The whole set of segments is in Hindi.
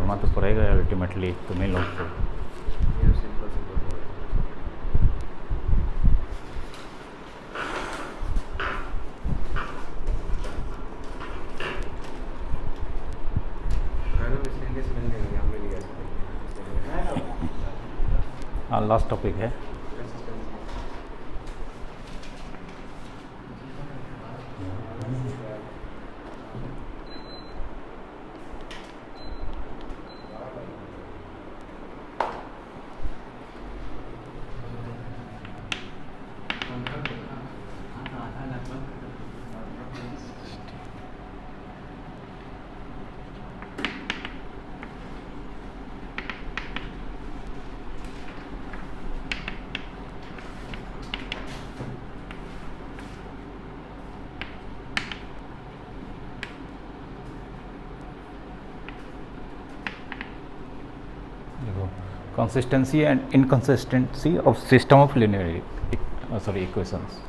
करना तो पड़ेगा अल्टीमेटली तुम्हें लोग को। ये सिंपल सिंपल मैंने इसलिए इंग्लिश मिल नहीं रही, हम भी नहीं कह सकते। हाँ लास्ट टॉपिक है। Consistency and inconsistency of system of linear equations.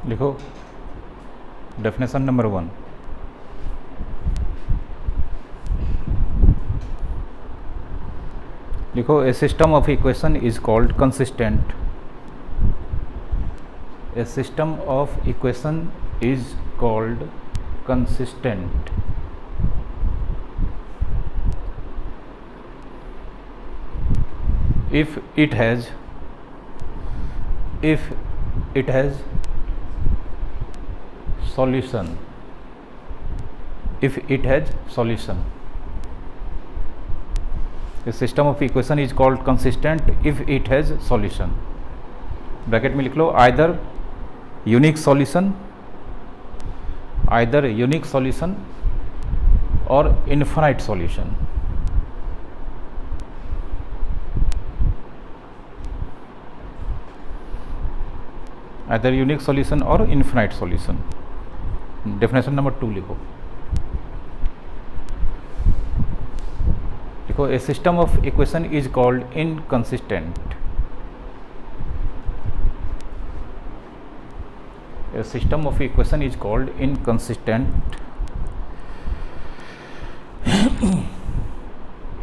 लिखो डेफिनेशन नंबर 1। लिखो a system of equation is called consistent. A system of equation is called consistent if it has solution, if it has solution. A system of equation is called consistent if it has solution. Bracket में लिख लो either unique solution or infinite solution. either unique solution or infinite solution. Definition number 2 लिखो। लिखो a system of equation is called inconsistent. A system of equation is called inconsistent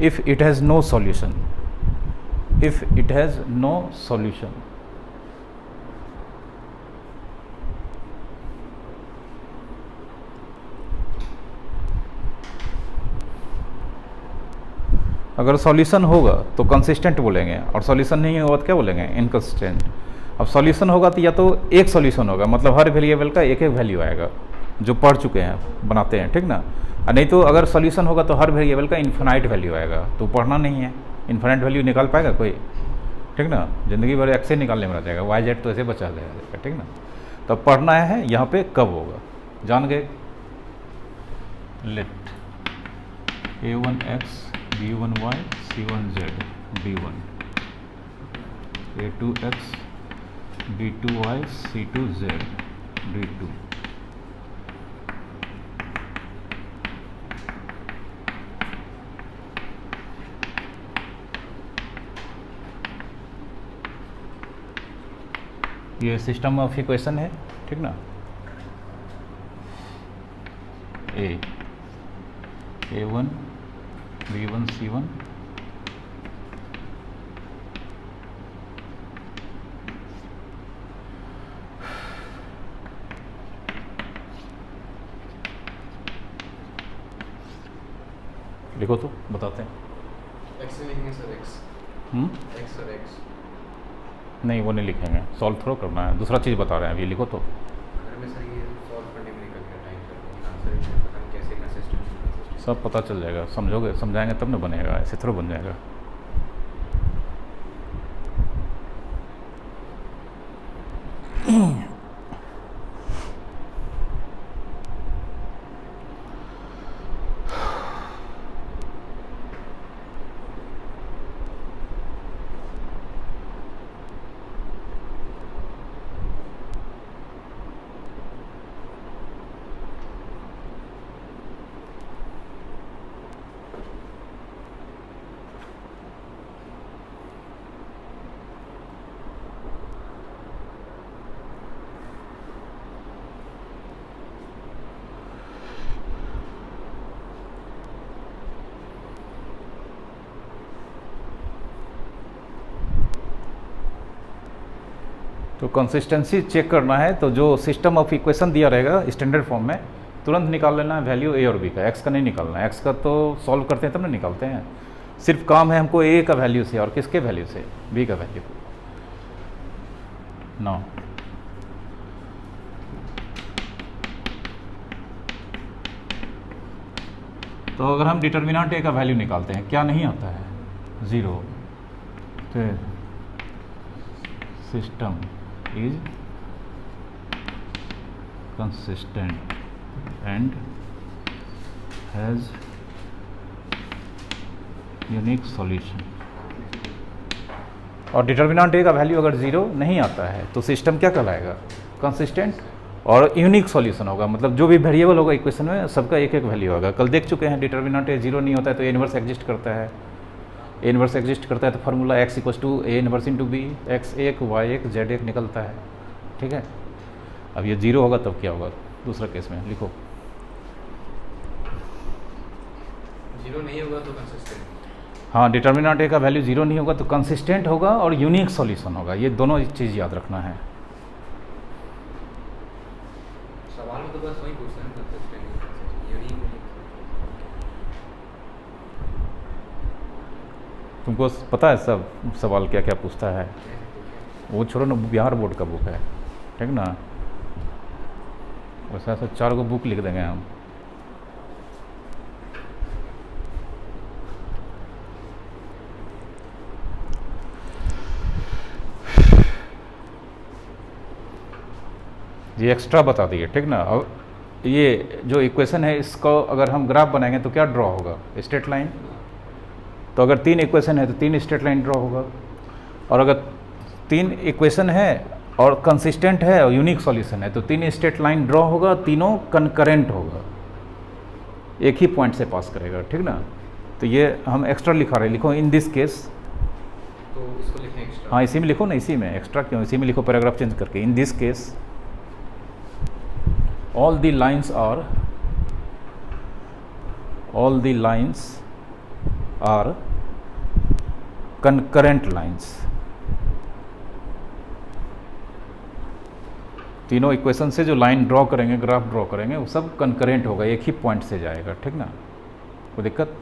if it has no solution. अगर सॉल्यूशन होगा तो कंसिस्टेंट बोलेंगे और सॉल्यूशन नहीं होगा तो क्या बोलेंगे, इनकंसिस्टेंट। अब सॉल्यूशन होगा तो या तो एक सॉल्यूशन होगा, मतलब हर वेरिएबल का एक एक वैल्यू आएगा, जो पढ़ चुके हैं बनाते हैं, ठीक ना। और नहीं तो अगर सॉल्यूशन होगा तो हर वेरिएबल का इन्फिनाइट वैल्यू आएगा, तो पढ़ना नहीं है। इन्फिनाइट वैल्यू निकाल पाएगा कोई, ठीक ना। ज़िंदगी भर एक्स से निकालने में रह जाएगा, वाई जेड तो ऐसे बचा देगा, ठीक ना। तो पढ़ना है यहाँ पे कब होगा, जान गए। Late a1x b1y c1z d1 a2x b2y c2z d2 ये सिस्टम ऑफ इक्वेशन है, ठीक ना। a1 b1 c1 लिखो तो बताते हैं। एक्स लिखेंगे सर, एक्स और एक्स नहीं वो नहीं लिखेंगे, सॉल्व थोड़ा करना है, दूसरा चीज़ बता रहे हैं, अभी लिखो तो। अगर मैं सर ये सॉल्व करने में निकल गया टाइम तक आंसर इसमें पता नहीं कैसे कंसिस्टेंट सब पता चल जाएगा, समझोगे समझाएंगे तब ना बनेगा, ऐसे थोड़ा बन जाएगा। तो कंसिस्टेंसी चेक करना है तो जो सिस्टम ऑफ इक्वेशन दिया रहेगा स्टैंडर्ड फॉर्म में, तुरंत निकाल लेना है वैल्यू ए और बी का, एक्स का नहीं निकालना है, एक्स का तो सॉल्व करते हैं तब ना निकालते हैं, सिर्फ काम है हमको ए का वैल्यू से और किसके वैल्यू से, बी का वैल्यू। नो तो अगर हम डिटर्मिनेंट ए का वैल्यू निकालते हैं क्या नहीं आता है, 0, फिर system is consistent and has unique solution। और डिटर्मिनेंट ए का वैल्यू अगर 0 नहीं आता है तो सिस्टम क्या कहलाएगा, कंसिस्टेंट और यूनिक सॉल्यूशन होगा, मतलब जो भी वेरिएबल होगा इक्वेशन में सबका एक एक वैल्यू होगा। कल देख चुके हैं डिटर्मिनेंट ए 0 नहीं होता है तो ए इनवर्स एग्जिस्ट करता है, ए इनवर्स एग्जिस्ट करता है तो formula x equals to A inverse into B, x1 y1 z1 निकलता है, ठीक है। अब ये 0 होगा तब क्या होगा, दूसरा केस में लिखो। 0 नहीं होगा तो कंसिस्टेंट। हाँ, डिटर्मिनेंट ए का वैल्यू 0 नहीं होगा तो कंसिस्टेंट होगा और यूनिक सॉल्यूशन होगा, ये दोनों चीज़ याद रखना है। सवाल में तो बस वही पूछना है, कंसिस्टेंट यूनिक। तुमको पता है सब सवाल क्या क्या पूछता है, वो छोड़ो ना, बिहार बोर्ड का बुक है, ठीक ना, वैसे ऐसा 4 को बुक लिख देंगे हम। ये एक्स्ट्रा बता दिए, ठीक ना। अब ये जो इक्वेशन है इसको अगर हम ग्राफ बनाएंगे तो क्या ड्रॉ होगा, स्ट्रेट लाइन। तो अगर 3 इक्वेशन है तो 3 स्ट्रेट लाइन ड्रॉ होगा, और अगर 3 इक्वेशन है और कंसिस्टेंट है और यूनिक सॉल्यूशन है तो 3 स्ट्रेट लाइन ड्रॉ होगा, तीनों कंकरेंट होगा, एक ही पॉइंट से पास करेगा, ठीक ना। तो ये हम एक्स्ट्रा लिखा रहे, लिखो इन दिस केस, तो इसको लिखें एक्स्ट्रा। हाँ इसी में लिखो ना, इसी में एक्स्ट्रा क्यों, इसी में लिखो पैराग्राफ चेंज करके। In this case all the lines are concurrent lines। तीनों इक्वेशन से जो लाइन ड्रॉ करेंगे, ग्राफ ड्रॉ करेंगे, वो सब कंकरेंट होगा, एक ही पॉइंट से जाएगा, ठीक ना, कोई दिक्कत।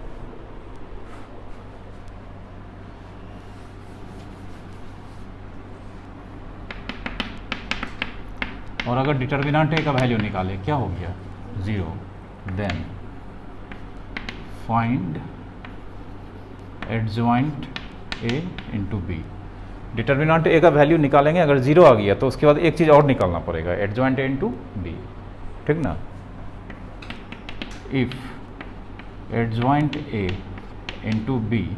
और अगर डिटर्मिनेंट ए का वैल्यू निकाले क्या हो गया, 0, then find adjoint A into B. Determinant A का वैल्यू निकालेंगे, अगर 0 आ गया तो उसके बाद एक चीज़ और निकालना पड़ेगा, एडजॉइंट ए इंटू बी, ठीक ना। If adjoint A into B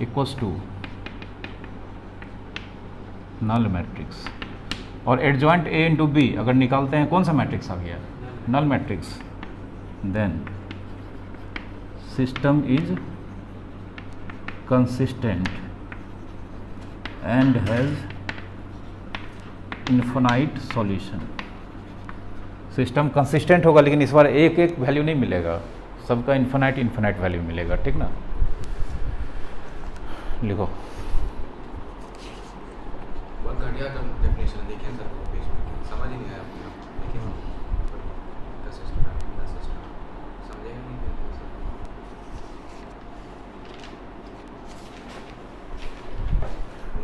equals to null matrix, और एडजॉइंट ए इंटू बी अगर निकालते हैं कौन सा मैट्रिक्स आ गया, null matrix, then system is consistent and has infinite solution. System consistent होगा लेकिन इस बार एक एक वैल्यू नहीं मिलेगा, सबका इन्फिनाइट वैल्यू मिलेगा, ठीक ना। लिखो। बहुत घटिया डेफिनेशन देखिए सर, पेज में समझ ही नहीं आया आपको, देखिए कंसिस्टेंट समझेगा नहीं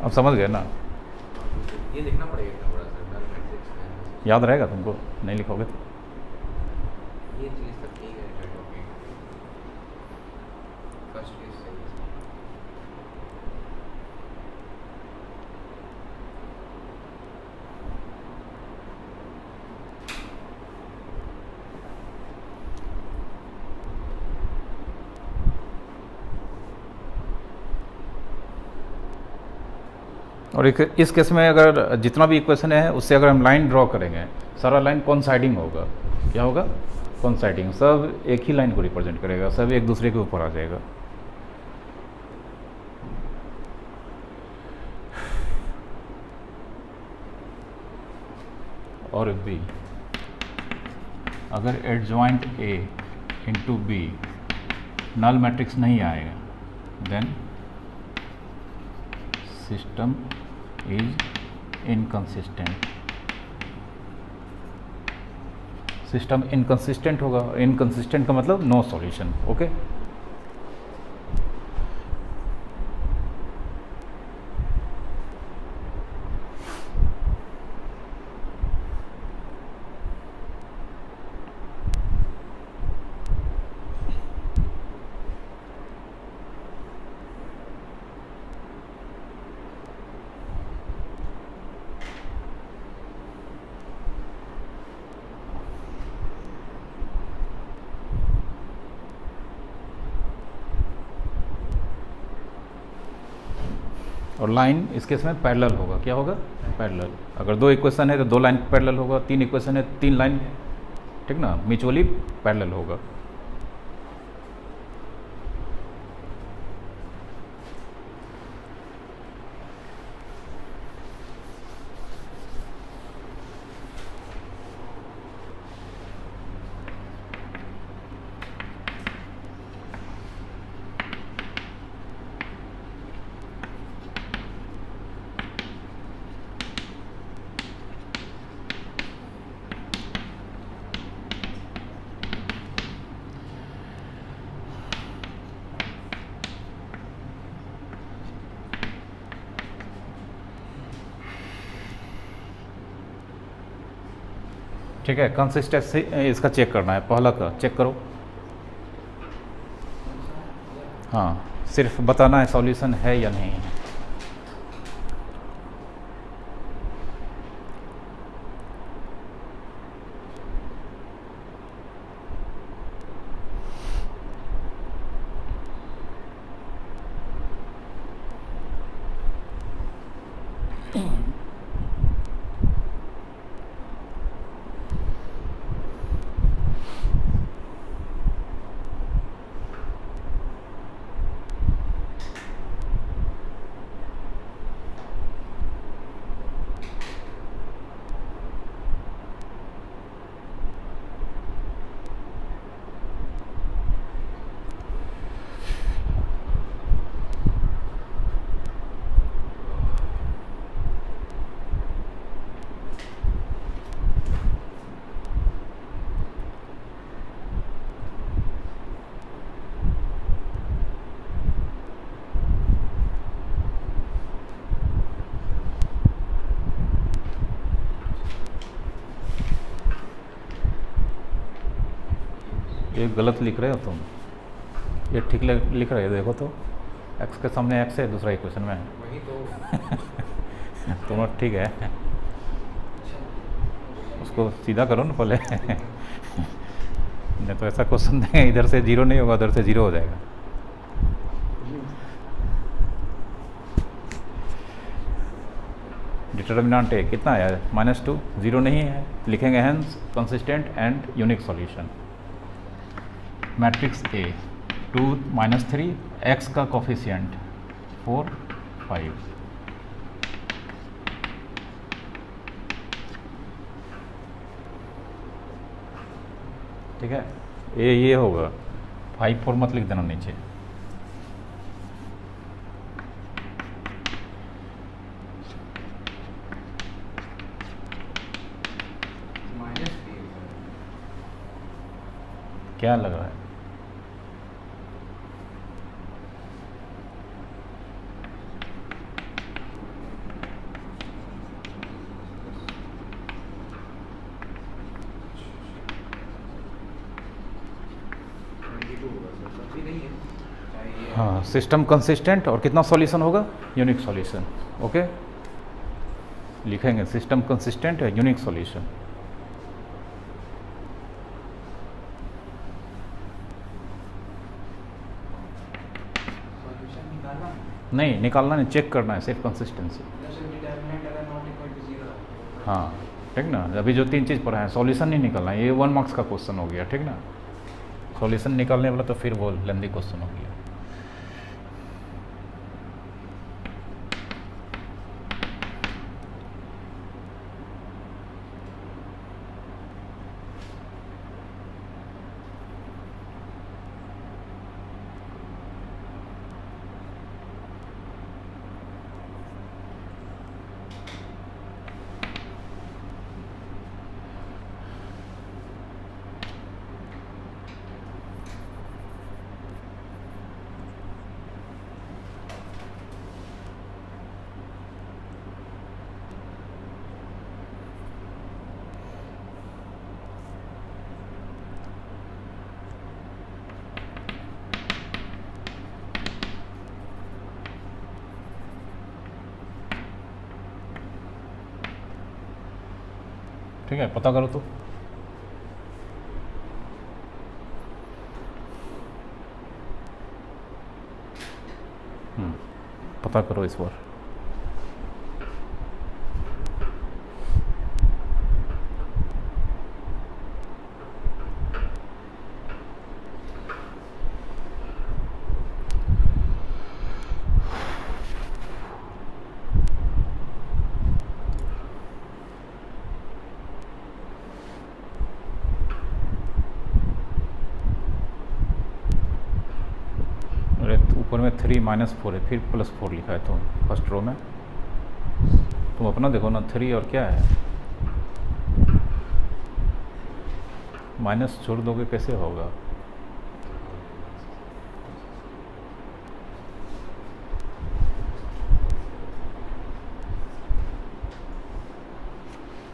अब समझ गए ना। ये लिखना पड़ेगा इतना बड़ा सर, नल मैट्रिक्स है। याद रहेगा तुमको, नहीं लिखोगे तो। ये चीज़ तो ठीक है रिटर्न टॉपिक, फर्स्ट केस सही है। और इस केस में अगर जितना भी इक्वेशन है उससे अगर हम लाइन ड्रॉ करेंगे, सारा लाइन कोइंसाइडिंग होगा। क्या होगा? कोइंसाइडिंग, सब एक ही लाइन को रिप्रेजेंट करेगा, सब एक दूसरे के ऊपर आ जाएगा। और बी, अगर adjoint A into B null matrix नहीं आएगा, then system is inconsistent. System inconsistent होगा, इनकंसिस्टेंट का मतलब नो सॉल्यूशन। ओके, और लाइन इस केस में पैरेलल होगा। क्या होगा? पैरेलल। अगर दो इक्वेशन है तो दो लाइन पैरेलल होगा, तीन इक्वेशन है तीन लाइन, ठीक ना, म्यूचुअली पैरेलल होगा। ठीक है, कंसिस्टेंसी इसका चेक करना है, पहला का चेक करो। हाँ, सिर्फ बताना है सॉल्यूशन है या नहीं है। ये गलत लिख रहे हो तुम, ये ठीक लिख रहे हो। देखो तो x के सामने x है, दूसरा इक्वेशन में है। वही तो दोनों ठीक है, उसको सीधा करो ना पहले। नहीं तो ऐसा क्वेश्चन देंगे इधर से जीरो नहीं होगा, उधर से जीरो हो जाएगा। डिटर्मिनेंट ए कितना आया? -2, जीरो नहीं है, लिखेंगे hence consistent and unique solution. Matrix A 2 - 3, x का कोफिशिएंट 4 5। ठीक है, ये होगा 5 4 मत लिख देना नीचे। क्या लग रहा है? हाँ, सिस्टम कंसिस्टेंट और कितना सॉल्यूशन होगा, यूनिक सॉल्यूशन। ओके, लिखेंगे सिस्टम कंसिस्टेंट है यूनिक सॉल्यूशन। सॉल्यूशन निकालना है, नहीं निकालना नहीं, चेक करना है सिर्फ कंसिस्टेंसी। जैसे डिटरमिनेंट अगर नॉट इक्वल टू 0 है। हाँ ठीक ना, अभी जो 3 चीज़ पढ़ा है, सॉल्यूशन नहीं निकालना है, ये 1 मार्क्स का क्वेश्चन हो गया, ठीक ना। सॉल्यूशन निकालने वाला तो फिर वो लेंदी क्वेश्चन हो गया। ठीक है, पता करो तो। पता करो इस बार। अरे ऊपर में 3 - 4 है, फिर +4 लिखा है तो फर्स्ट रो में। तुम अपना देखो ना, 3 और क्या है, माइनस छोड़ दोगे कैसे होगा।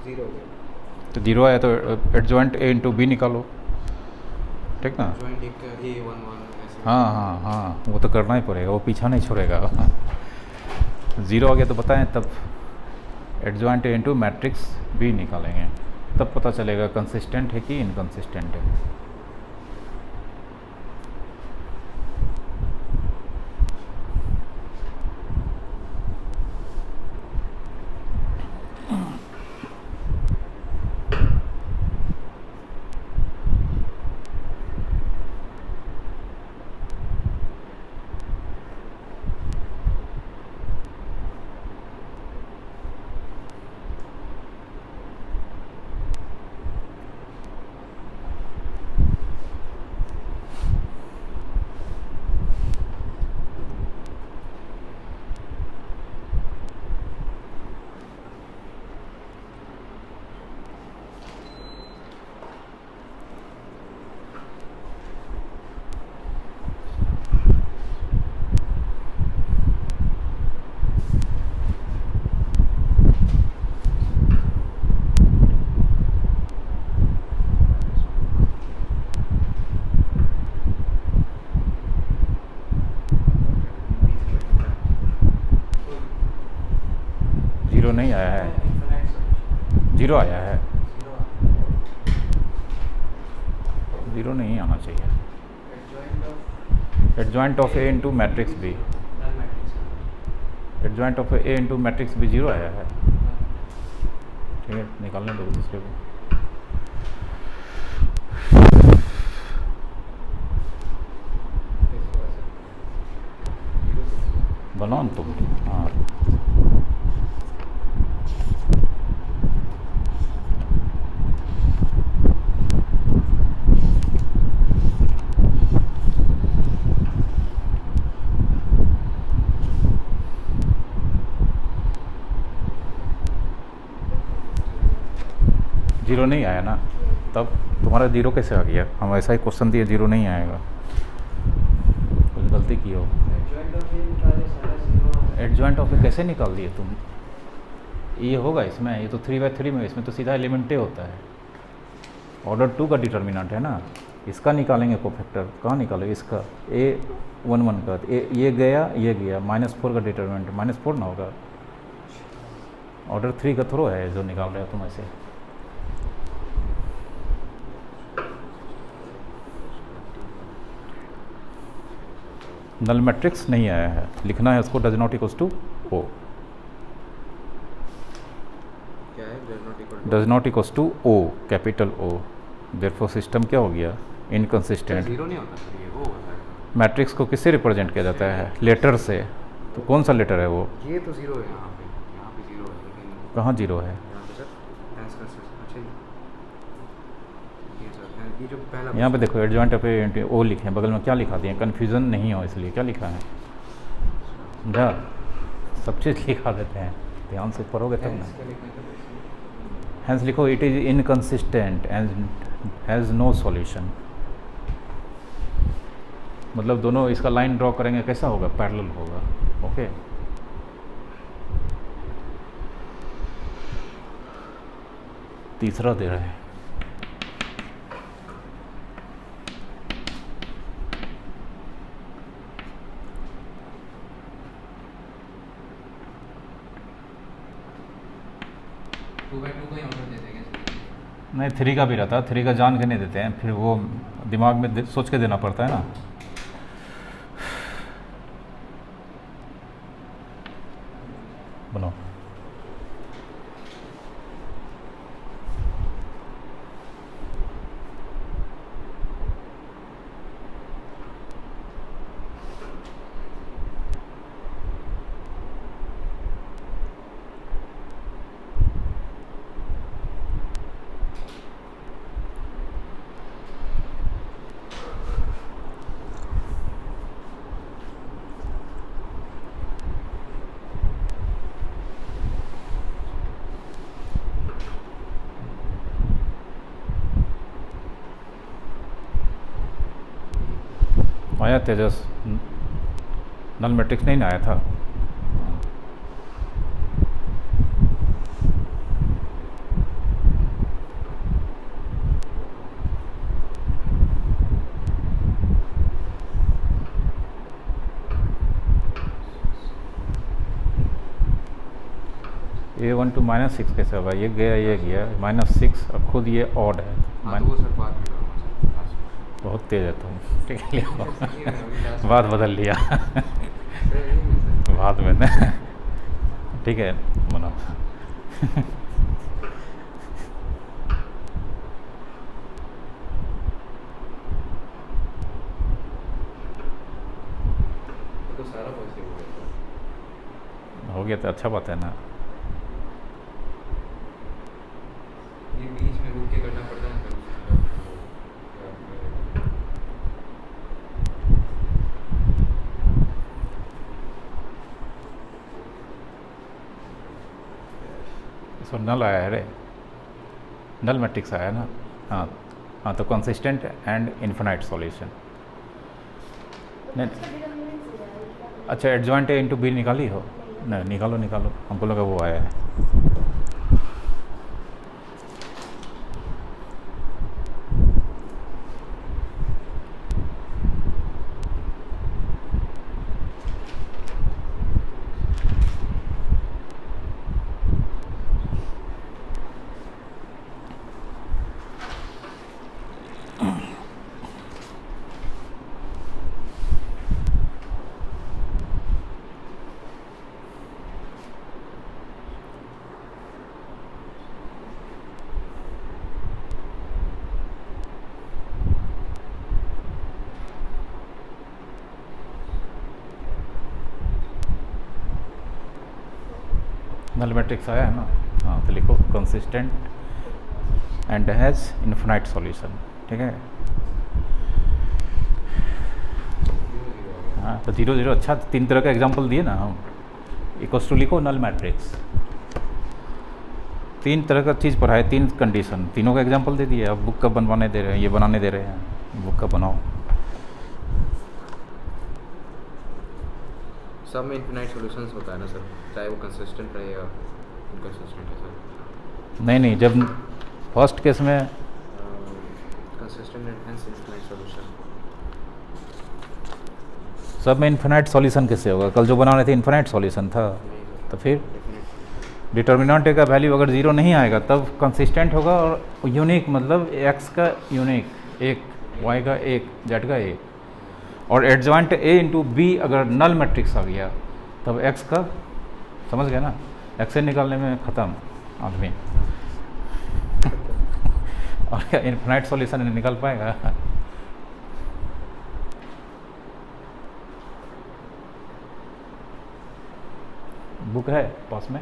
जीरो हो गया, तो 0 आया तो एडजॉइंट A × B निकालो, ठीक ना। जॉइंट एक A11 ऐसे। हाँ हाँ हाँ, वो तो करना ही पड़ेगा, वो पीछा नहीं छोड़ेगा। 0 आ गया तो बताएं, तब एडजॉइंट A × मैट्रिक्स B निकालेंगे, तब पता चलेगा कंसिस्टेंट है कि इनकंसिस्टेंट है। जीरो नहीं आया है, इनफिनाइट सॉल्यूशन 0 आया है, 0 0 नहीं आना चाहिए। Adjoint of adjoint of A × matrix B, null matrix adjoint of A × matrix B 0 आया है। ठीक है, निकालने दो दूसरे को। बनाओ ना तुम। हाँ, 0 नहीं आया ना, तब तुम्हारा 0 कैसे आ गया। हम ऐसा ही क्वेश्चन दिए, 0 नहीं आएगा, कुछ गलती की हो। एडजॉइंट ऑफ ए निकाले सारा 0 एडजॉइंट ऑफ A कैसे निकाल दिए तुम, ये होगा इसमें, ये तो 3/3 में, इसमें तो सीधा एलिमेंट होता है। ऑर्डर 2 का डिटर्मिनेंट है ना, इसका निकालेंगे कोफैक्टर, कहाँ निकालोगे इसका, A 1 1 का, तो ये गया ये गया, -4 का डिटरमिनेंट -4 ना होगा। ऑर्डर 3 का थ्रो है जो निकाल रहे हो तुम ऐसे। नल मैट्रिक्स नहीं आया है, लिखना है उसको does not equals to O, क्या है does not equals to O, capital O. Therefore system क्या हो गया, इनकंसिस्टेंट। जीरो नहीं होता सर, ये वो होता है। मैट्रिक्स को किससे रिप्रेजेंट किया जाता है, लेटर से। तो कौन सा लेटर है वो, ये तो जीरो है यहाँ पे जीरो है, लेकिन कहाँ जीरो है? यहाँ पे सर हैंस कंसिस्टेंट। अच्छा ये सर है, ये जो पहला यहाँ पे देखो एडजॉइंट पे ओ लिखे हैं, बगल में क्या लिखा दिए, कन्फ्यूज़न नहीं हो इसलिए क्या लिखा है, समझा, सब चीज़ लिखा देते हैं, ध्यान से पढ़ोगे तब ना। क्या लिखना है हैंस लिखो it is inconsistent and has no solution. मतलब दोनों इसका लाइन ड्रॉ करेंगे कैसा होगा, पैरेलल होगा। ओके, तीसरा दे रहे हैं, टू बाई टू का ही ऑर्डर दे देंगे सर। नहीं 3 का भी रहता, 3 का जान के नहीं देते हैं, फिर वो दिमाग में सोच के देना पड़ता है ना। बनाओ, आया तेजस, नल मैट्रिक्स नहीं ना आया था। A1 to -6 कैसे होगा, ये गया ये गया, -6 अब खुद ये ऑड है। हाँ तो वो सर बाद में करूँगा सर, लास्ट में। बहुत तेज है तुम, ठीक है लिखो। ये मैं अभी लास्ट बात बदल लिया सर यही में सर। बाद में ना, ठीक है बनाओ। ये तो सारा पॉजिटिव हो गया सर। हो गया तो अच्छा बात है ना। ये बीच में रुक के करना पड़ता है सर, इसको नल आया है रे, नल मैट्रिक्स आया ना। हाँ हाँ, तो कंसिस्टेंट एंड इन्फिनाइट सॉल्यूशन। नहीं अच्छा, एडजॉइंट ए इंटू बी निकाली हो? नहीं निकालो निकालो, हमको लगा वो आया है। नल मैट्रिक्स आया है ना। हाँ तो लिखो consistent and has infinite solution, ठीक है। हाँ तो 0 0 अच्छा, 3 तरह का एग्जांपल दिए ना हम। इक्वल्स टू लिखो नल मैट्रिक्स, 3 तरह का चीज़ पढ़ाए, 3 कंडीशन, तीनों का एग्जांपल दे दिए। अब बुक का बनवाने दे रहे हैं, ये बनाने दे रहे हैं, बुक का बनाओ। सब में इनफिनाइट सॉल्यूशंस होता है ना सर, चाहे वो कंसिस्टेंट रहे या इनकंसिस्टेंट है सर। नहीं नहीं, जब फर्स्ट केस में consistent and hence infinite solution. सब में इन्फिनाइट सॉल्यूशन कैसे होगा? कल जो बना रहे थे इन्फिनाइट सॉल्यूशन था, नहीं सर, तो फिर डेफिनेट डिटर्मिनेंट का वैल्यू अगर ज़ीरो नहीं आएगा तब कंसिस्टेंट होगा, और यूनिक मतलब एक्स का यूनिक एक, वाई का एक, जेड का एक, और एडजॉइंट ए इंटू बी अगर नल मैट्रिक्स आ गया तब एक्स का, समझ गए ना, एक्स से निकालने में ख़त्म आदमी। और क्या इन्फिनाइट सॉल्यूशन निकल पाएगा? बुक है पास में,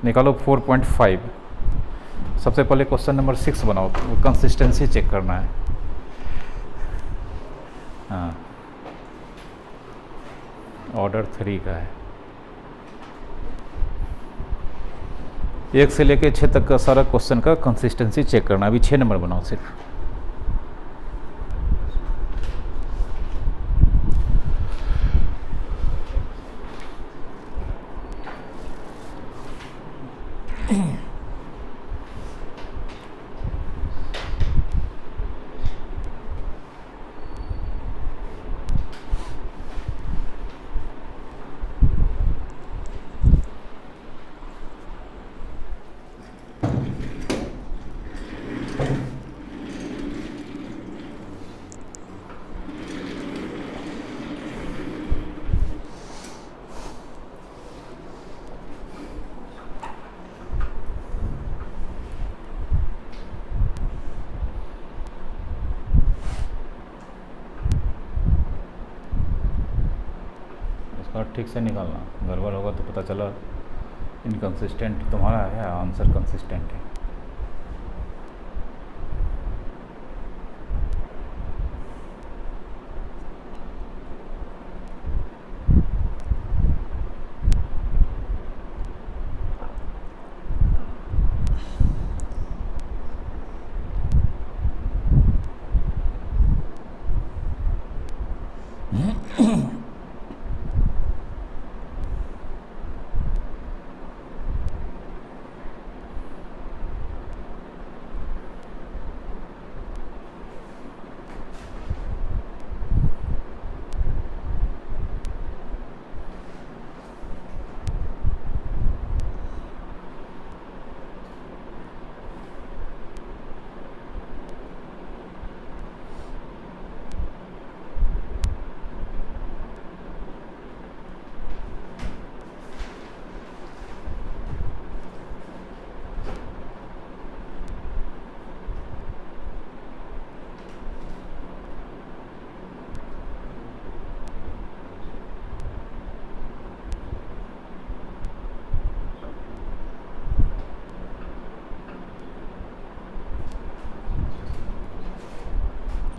निकालो 4.5। सबसे पहले क्वेश्चन नंबर 6 बनाओ, कंसिस्टेंसी चेक करना है। हाँ, ऑर्डर 3 का है। 1 से लेके 6 तक का सारा क्वेश्चन का कंसिस्टेंसी चेक करना है। अभी 6 नंबर बनाओ सिर्फ। ठीक से निकालना, गड़बड़ होगा तो पता चला इनकंसिस्टेंट तुम्हारा है, आंसर कंसिस्टेंट है।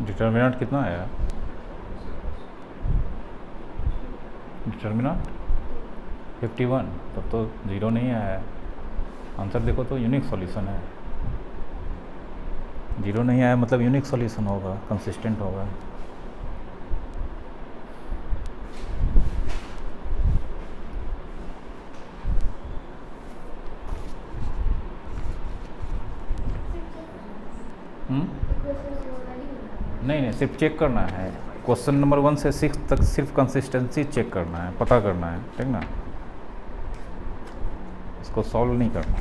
डिटर्मिनेंट कितना आया? डिटर्मिनेंट 51, तब तो ज़ीरो नहीं आया है। आंसर देखो तो यूनिक सॉल्यूशन है। ज़ीरो नहीं आया मतलब यूनिक सॉल्यूशन होगा, कंसिस्टेंट होगा। नहीं, सिर्फ चेक करना है। क्वेश्चन नंबर 1 से 6 तक सिर्फ कंसिस्टेंसी चेक करना है, पता करना है, ठीक ना, इसको सॉल्व नहीं करना।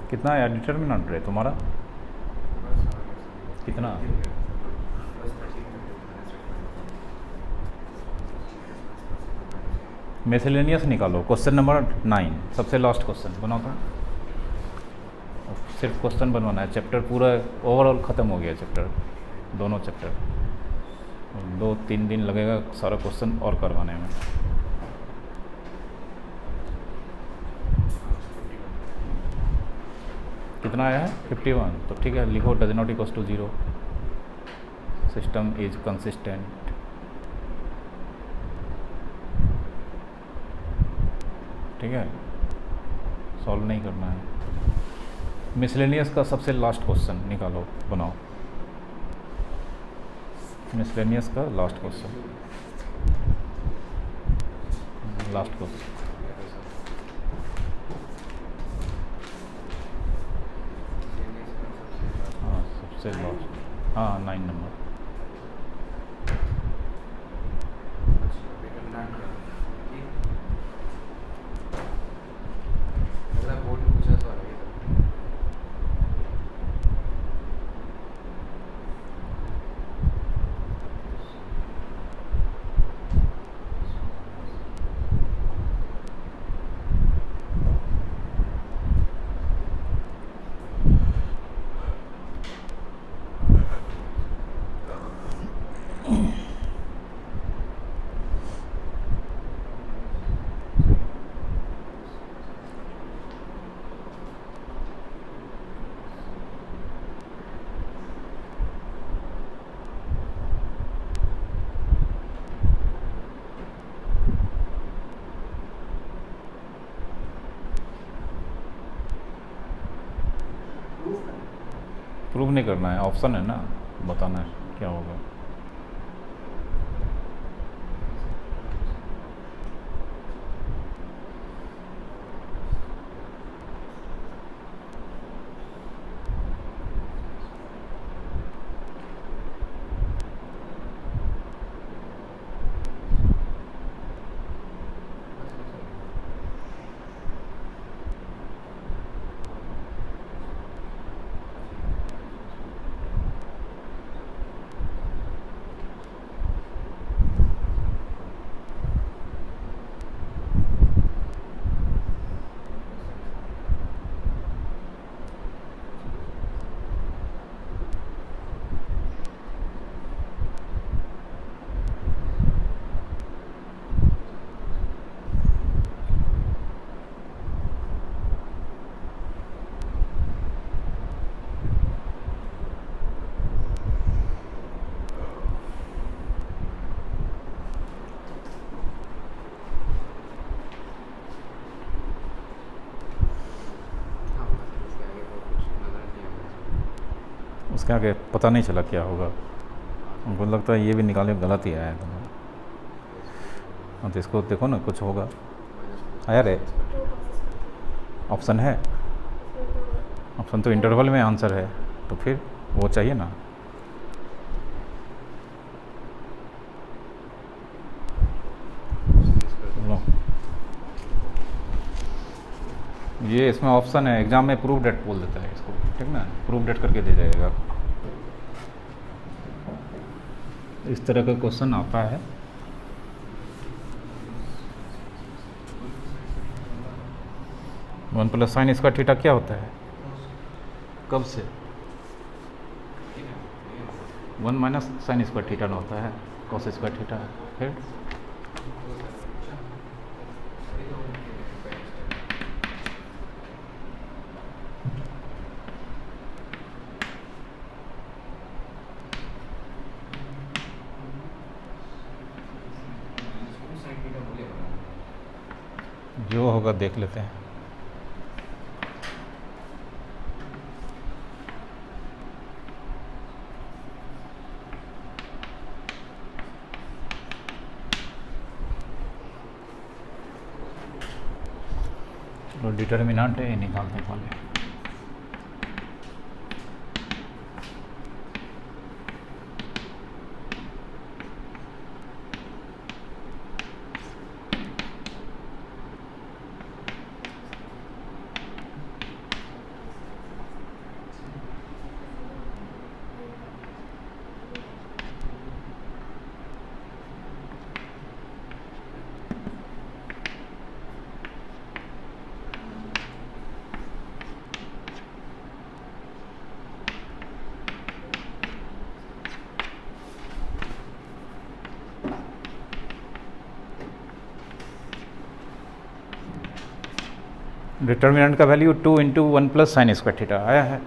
कितना आया डिटर्मिनेंट रे तुम्हारा? कितना? मिसलेनियस निकालो, क्वेश्चन नंबर 9, सबसे लास्ट क्वेश्चन बनाओ तो। सिर्फ क्वेश्चन बनवाना है, चैप्टर पूरा ओवरऑल ख़त्म हो गया चैप्टर, दोनों चैप्टर। 2-3 दिन लगेगा सारा क्वेश्चन और करवाने में। कितना आया है? 51। तो ठीक है, लिखो does not equals to 0, system is consistent. ठीक है, सॉल्व नहीं करना है। मिसलेनियस का सबसे लास्ट क्वेश्चन निकालो, बनाओ। मिसलेनियस का लास्ट क्वेश्चन, लास्ट क्वेश्चन। हाँ, सबसे लास्ट, हाँ 9 नंबर। बोर्ड में पूछा तो आ रही है। प्रूव नहीं करना है, ऑप्शन है ना, बताना है क्या होगा। उसके आगे पता नहीं चला क्या होगा, उनको लगता है ये भी निकाले गलत ही आया है। हाँ, तो इसको देखो ना, कुछ होगा। आया रे, ऑप्शन है, ऑप्शन तो इंटरवल में आंसर है, तो फिर वो चाहिए ना। लो, ये इसमें ऑप्शन है, एग्जाम में प्रूव डेट बोल देता है इसको, ठीक ना, प्रूव डेट करके दे जाएगा। इस तरह का क्वेश्चन आता है। वन प्लस साइन इसका थीटा क्या होता है, कब से? 1 माइनस साइन स्क्वायर थीटा ना होता है, कॉस स्क्वायर थीटा है। फिर जो होगा देख लेते हैं। तो डिटर्मिनेंट है, ये निकालते हैं पहले। डिटर्मिनेंट का value 2 into 1 plus sine square theta आया है।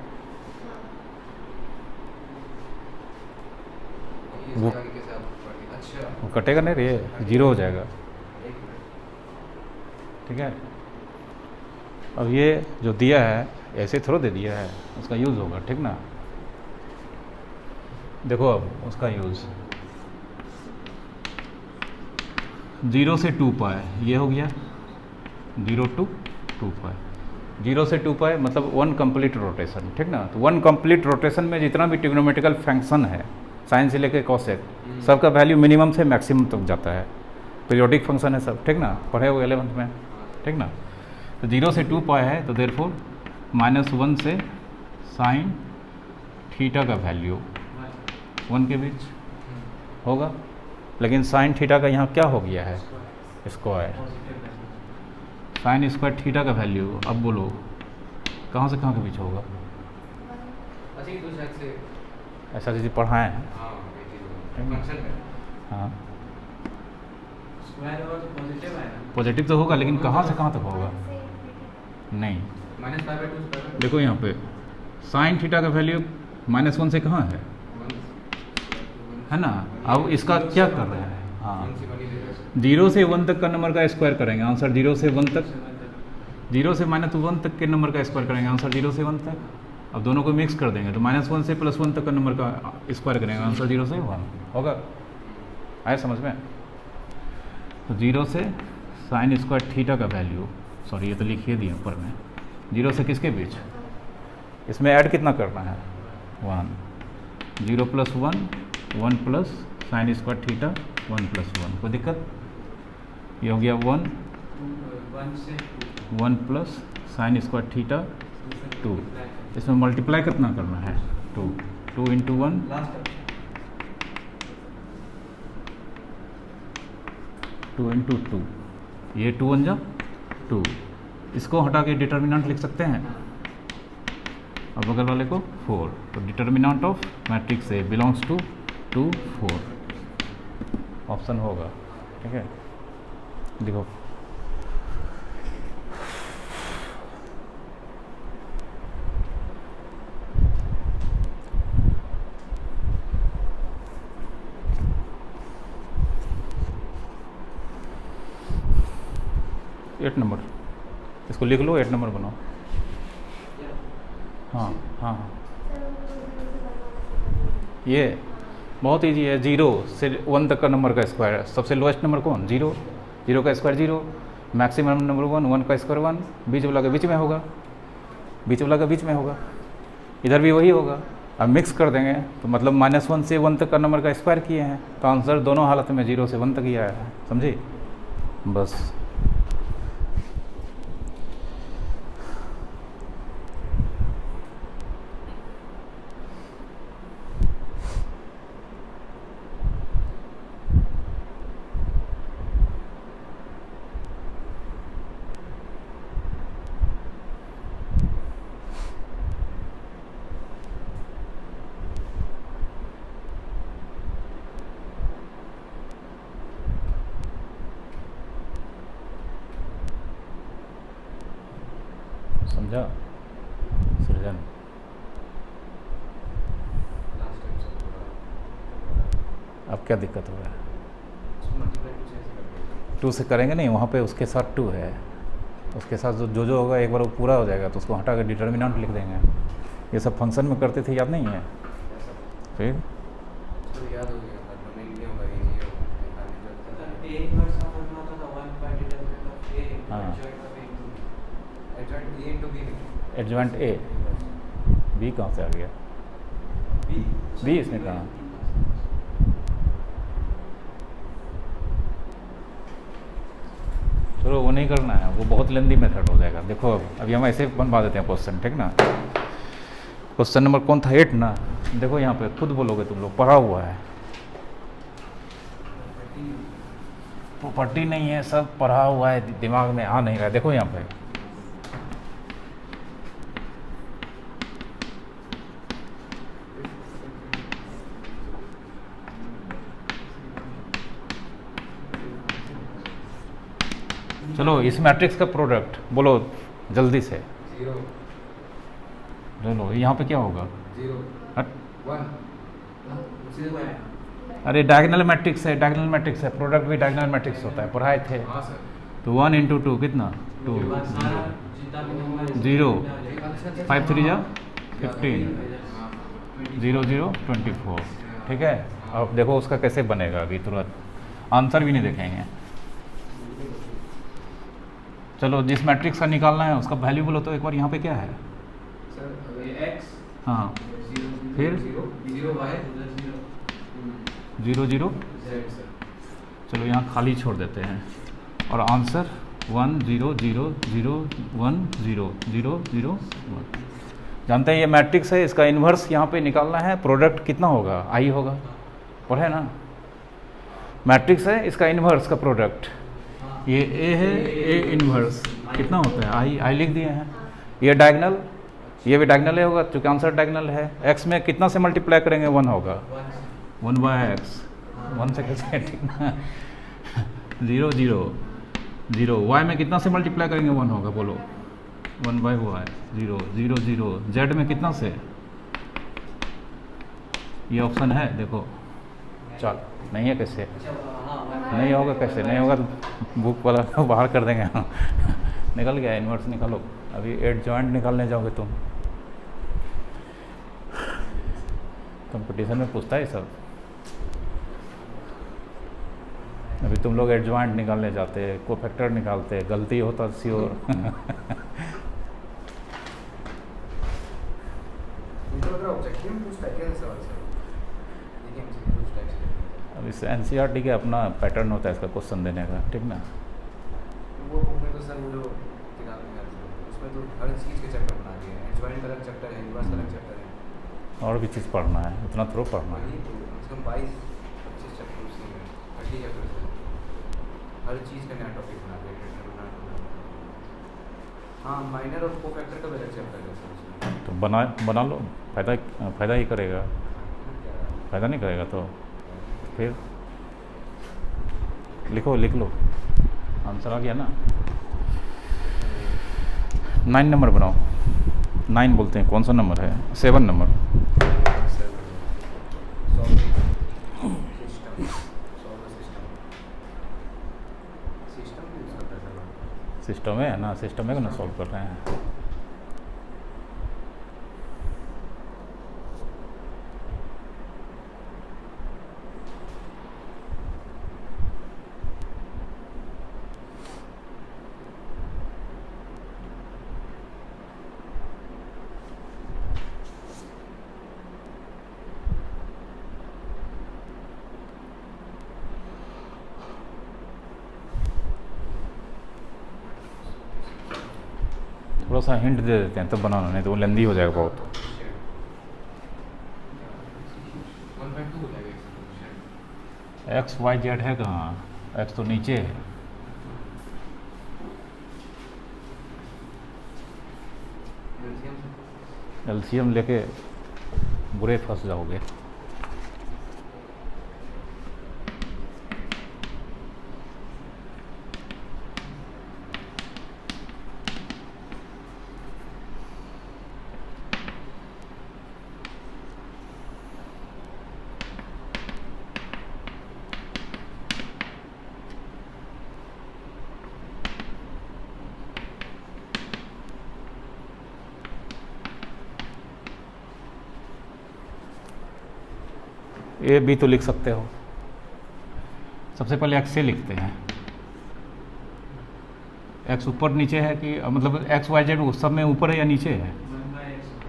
ये वो इसके आगे कैसे आप पढ़ेंगे? अच्छा वो कटेगा नहीं रे, जीरो हो जाएगा। एक मिनट। ठीक है, अब ये जो दिया है ऐसे थोड़ा दे दिया है, उसका यूज़ होगा। ठीक ना, देखो अब उसका यूज़ 0 से 2 पाए ये हो गया, 0 to 2 पाए, 0 से 2 पाए मतलब 1 कंप्लीट रोटेशन। ठीक ना, तो 1 कंप्लीट रोटेशन में जितना भी ट्रिग्नोमेट्रिकल फंक्शन है साइन से लेकर कॉसेक, सबका वैल्यू मिनिमम से मैक्सिमम तक जाता है। पीरियोडिक फंक्शन है सब। ठीक ना, पढ़े हो 11th में। ठीक ना, तो 0 से 2 पाए है तो देयरफॉर -1 से साइन थीटा का वैल्यू 1 के बीच होगा। लेकिन साइन थीटा का यहाँ क्या हो गया है, स्क्वायर। साइन स्क्वायर थीटा का वैल्यू अब बोलो कहाँ से कहाँ के बीच होगा। अच्छा ये तो शायद से ऐसा चीज़ पढ़ाए हैं। हाँ ये चीज़ फंक्शन में हाँ, स्क्वायर और पॉजिटिव है ना, पॉजिटिव तो होगा लेकिन कहाँ से कहाँ तक होगा नहीं। -5/2 देखो यहाँ पे साइन थीटा का वैल्यू -1 से कहाँ है ना। अब इसका क्या कर रहे हैं, हाँ 0 से 1 तक का नंबर का स्क्वायर करेंगे, आंसर 0 से 1 तक, 0 से -1 तक के नंबर का स्क्वायर करेंगे, आंसर 0 से 1 तक। अब दोनों को मिक्स कर देंगे तो -1 से +1 तक का नंबर का स्क्वायर करेंगे, आंसर 0 से 1 होगा। आया समझ में। तो 0 से साइन स्क्वायर थीटा का वैल्यू, सॉरी ये तो लिखिए दिए ऊपर में, 0 से किसके बीच, इसमें ऐड कितना करना है 1, 0 + 1 1 प्लस साइन स्क्वायर थीटा 1 + 1, कोई दिक्कत। ये हो गया 1 प्लस साइन स्क्वायर थीटा 2, इसमें मल्टीप्लाई कितना करना है 2, 2 इंटू 1 2 इंटू 2, ये 2 1 जा 2, इसको हटा के डिटर्मिनेंट लिख सकते हैं। और बगल वाले को 4, तो determinant of matrix A belongs to 2 4 option होगा। ठीक है, देखो एट नंबर, इसको लिख लो, 8 नंबर बनाओ। हाँ हाँ हाँ, ये बहुत ईजी है। 0 से 1 तक का नंबर का स्क्वायर, सबसे लोएस्ट नंबर कौन 0, 0 का स्क्वायर 0, मैक्सिमम नंबर 1, 1 का स्क्वायर 1, बीच वाला के बीच में होगा, बीच वाला का बीच में होगा, इधर भी वही होगा। अब मिक्स कर देंगे तो मतलब -1 से 1 तक का नंबर का स्क्वायर किए हैं, तो आंसर दोनों हालत में 0 से 1 तक ही आया है। समझे बस। समझा सृजन। लास्ट टाइम सब अब क्या दिक्कत हो रहा है, उसको मल्टीप्लाई कुछ ऐसे कर 2 से करेंगे नहीं, वहाँ पे उसके साथ 2 है, उसके साथ जो होगा एक बार वो पूरा हो जाएगा तो उसको हटा कर डिटर्मिनेंट लिख देंगे। ये सब फंक्शन में करते थे, याद नहीं है फिर। तो याद हो गया पर हमें नहीं होगा इजी होगा निकालने एक बार समझना था 1/डिटरमिनेंट ऑफ हाँ। Adjoint A into B adjoint A, B कहाँ से आ गया, बी इसमें कहाँ, चलो वो नहीं करना है, वो बहुत लेंदी मेथड हो जाएगा। देखो अब अभी हम ऐसे बनवा देते हैं क्वेश्चन। ठीक ना, क्वेश्चन नंबर कौन था 8 ना। देखो यहाँ पे खुद बोलोगे, तुम लोग पढ़ा हुआ है, प्रॉपर्टी नहीं है, सब पढ़ा हुआ है, दिमाग में आ नहीं रहा है। देखो यहाँ पे चलो इस मैट्रिक्स का प्रोडक्ट बोलो जल्दी से। 0 ले लो, यहाँ पे क्या होगा? 0 हट। 1 सीधे में अरे डायगोनल मैट्रिक्स है, डायगोनल मैट्रिक्स है, प्रोडक्ट भी डायगोनल मैट्रिक्स होता है, पढ़ाए थे। हाँ सर। तो 1 इंटू 2 कितना? 2। सारा जितना भी नंबर 0 अच्छा 5 3 जा 15 0 0 24। ठीक है, अब देखो उसका कैसे बनेगा अभी तुरंत, आंसर भी नहीं देखेंगे। चलो जिस मैट्रिक्स का निकालना है उसका वैल्यू बोलो तो एक बार। यहाँ पे क्या है? सर ये x हाँ, फिर 0 0 y 0 0। z sir. चलो यहाँ खाली छोड़ देते हैं और आंसर 1 0 0 0 1 0 0 0 1। जानते हैं ये मैट्रिक्स है, इसका इन्वर्स यहाँ पे निकालना है। प्रोडक्ट कितना होगा? आई होगा, पढ़े ना। मैट्रिक्स है, इसका इन्वर्स का प्रोडक्ट ये ए है, ए इन्वर्स कितना होता है? आई लिख दिए हैं। ये डायगोनल, ये भी डायगोनल ही होगा क्योंकि आंसर डायगोनल है। एक्स में कितना से मल्टीप्लाई करेंगे? 1 होगा, 1 बाय एक्स। 1 से कैसे? ठीक ना। 0 0 0। वाई में कितना से मल्टीप्लाई करेंगे? 1 होगा, बोलो। 1 बाय वाई। 0 0 0। जेड में कितना से? ये ऑप्शन है, देखो। चल नहीं है कैसे? नहीं होगा कैसे? नहीं होगा तो बुक वाला बाहर कर देंगे। निकल गया, इन्वर्स निकालो। अभी एड जॉइंट निकालने जाओगे तुम, कंपटीशन में पूछता है सब। अभी तुम लोग एड जॉइंट निकालने जाते, कोफैक्टर निकालते, गलती होता श्योर। ऑब्जेक्टिव पूछता है क्या सवाल सर? देखिए हमसे कुछ टाइप से अब इस एनसीईआरटी के अपना पैटर्न होता है इसका क्वेश्चन देने का, ठीक ना। वो बुक में तो सर वो जो किताब में उसमें तो हर चीज़ के चैप्टर बना दिए हैं। ज्वाइन का अलग चैप्टर है, इन्वर्स का अलग चैप्टर है। और भी चीज़ पढ़ना है, उतना थोड़ा पढ़ना है। वही तो कम 22-25 चैप्टर उसी में 30 चैप्टर से हर चीज़ का नया टॉपिक बना दिया है। हाँ, माइनर और कोफैक्टर का भी अलग चैप्टर है सर उसमें। तो बना लो, फ़ायदा ही करेगा। फ़ायदा नहीं करेगा तो फिर लिख लो। आंसर आ गया ना। 9 नंबर बनाओ। 9 बोलते हैं, कौन सा नंबर है? 7 नंबर। सिस्टम है ना, सिस्टम है ना, सॉल्व कर रहे हैं। थोड़ा सा हिंट दे देते हैं तब बनाना, नहीं तो वो लेंदी हो जाएगा बहुत। 1.2 हो जाएगा। एक्स वाई जेड है कहाँ? एक्स तो नीचे है। एलसीएम लेके बुरे फंस जाओगे। ए बी तो लिख सकते हो। सबसे पहले एक्स से लिखते हैं। एक्स ऊपर नीचे है कि मतलब एक्स वाई जेड सब में ऊपर है या नीचे है?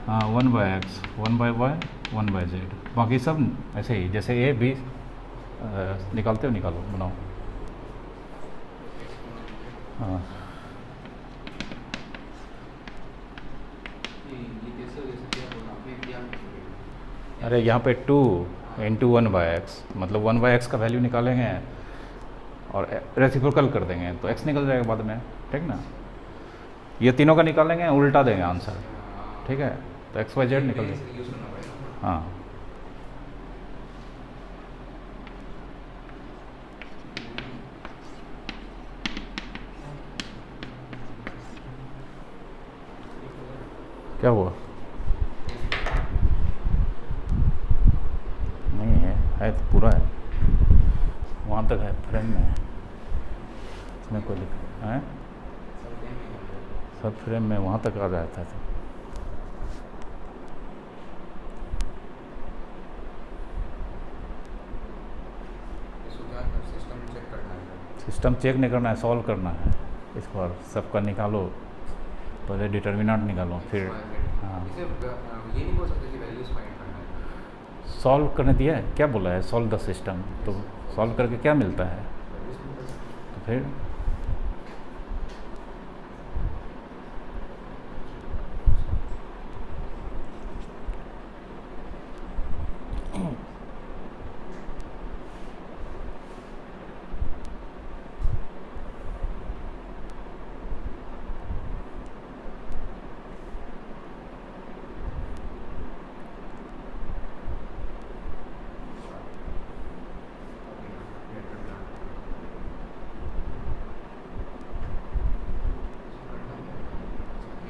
हाँ, 1 by X, 1 by Y, 1 by Z. बाकी सब ऐसे ही, जैसे ए बी निकालते हो, निकालो, बनाओ। हाँ, अरे यहाँ पे 2 इंटू 1 बाय एक्स, मतलब 1 बाय एक्स का वैल्यू निकालेंगे और रेसिप्रोकल कर देंगे तो एक्स निकल जाएगा बाद में, ठीक ना। ये तीनों का निकालेंगे, उल्टा देंगे आंसर, ठीक है। तो एक्स वाई जेड निकल जाएगा। हाँ, क्या हुआ? नहीं है तो पूरा है, वहाँ तक है, फ्रेम में है, इसमें कोई दिक्कत है? सब फ्रेम में है। सब फ्रेम में वहाँ तक आ जाता था। इसको क्या सिस्टम चेक करना है? सिस्टम चेक नहीं करना है, सॉल्व करना है। इस बार सबका निकालो, पहले डिटर्मिनेंट निकालो, फिर हाँ इसे ये नहीं बोल सकते कि वैल्यूज फाइंड करना है। सॉल्व करने दिया है, क्या बोला है? सॉल्व द सिस्टम, तो सॉल्व करके क्या मिलता है? वैल्यूज नहीं कर सकते। तो फिर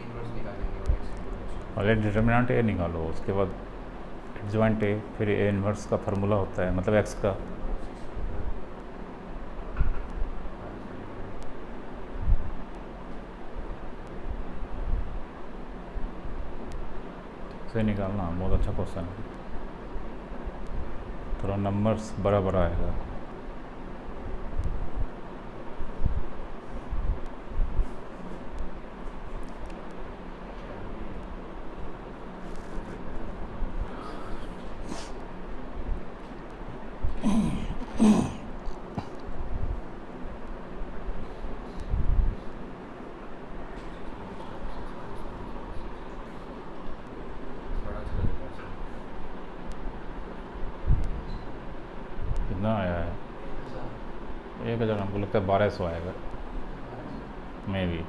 इनवर्स निकालेंगे और एक्स इंटू पहले डिटर्मिनेंट ए निकालो, उसके बाद एडजॉइंट ए, फिर ए इन्वर्स का फार्मूला होता है, मतलब एक्स का। से निकालना बहुत अच्छा क्वेश्चन है, थोड़ा नंबर्स बड़ा बड़ा आएगा। बड़ा चला जाता है। कितना आया है? 1000, हमको लगता है 1200 आएगा, मे भी।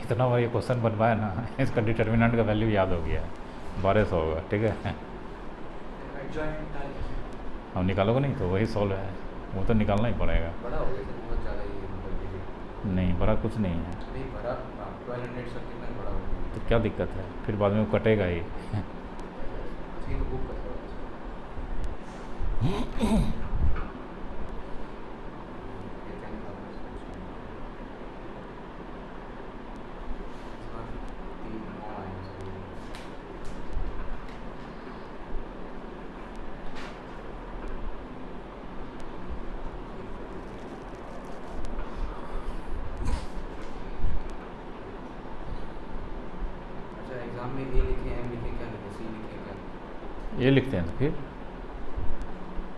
इतना बार ये क्वेश्चन बनवाया ना, इसका डिटर्मिनेंट का वैल्यू याद हो गया, 1200 होगा, ठीक है। हम निकालोगे नहीं तो वही सॉल्व है, वो तो निकालना ही पड़ेगा। बड़ा हो गया सर, बहुत ज़्यादा ये मतलब नहीं, बड़ा कुछ नहीं है, नहीं बड़ा 1200 सर कितना बड़ा हो गया। तो क्या दिक्कत है? फिर बाद में वो कटेगा ही। अच्छी तो बुक कर अच्छा एग्जाम में ए लिखे एम लिखे क्या लिखे सी लिखे क्या ये लिखते हैं तो फिर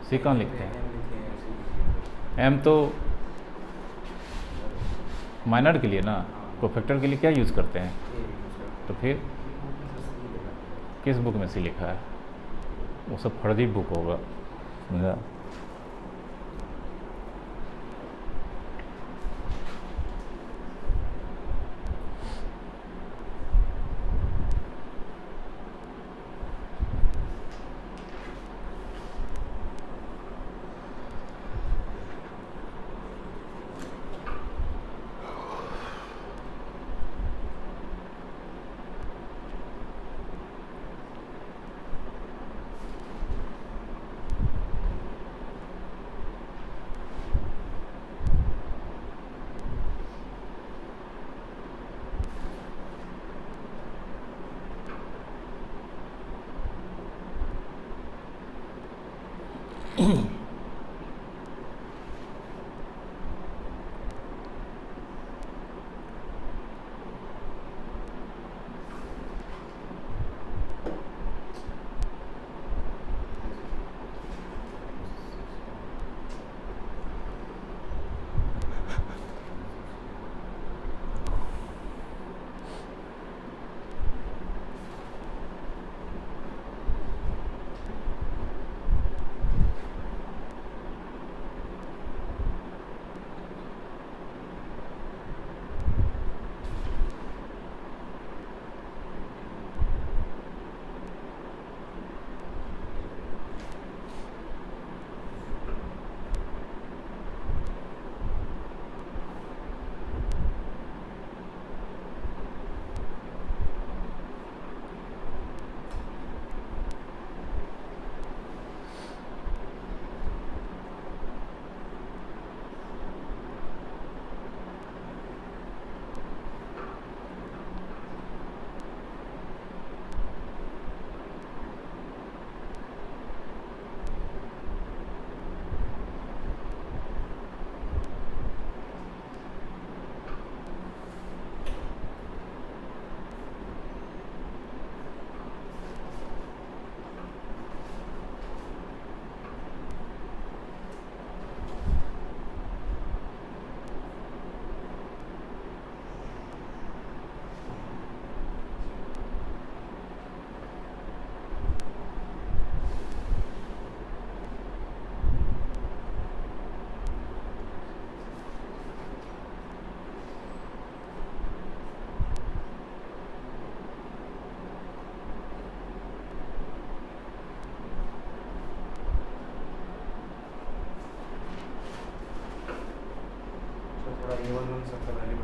सी कहाँ लिखते हैं? एम लिखे हैं सी लिखे हैं एम तो माइनर के लिए ना, कोफैक्टर के लिए क्या यूज़ करते हैं? ए यूज़ करते तो फिर हैं सी लिखा किस बुक में सी लिखा है? वो सब फर्जी बुक होगा, समझा? A1 सबका वैल्यू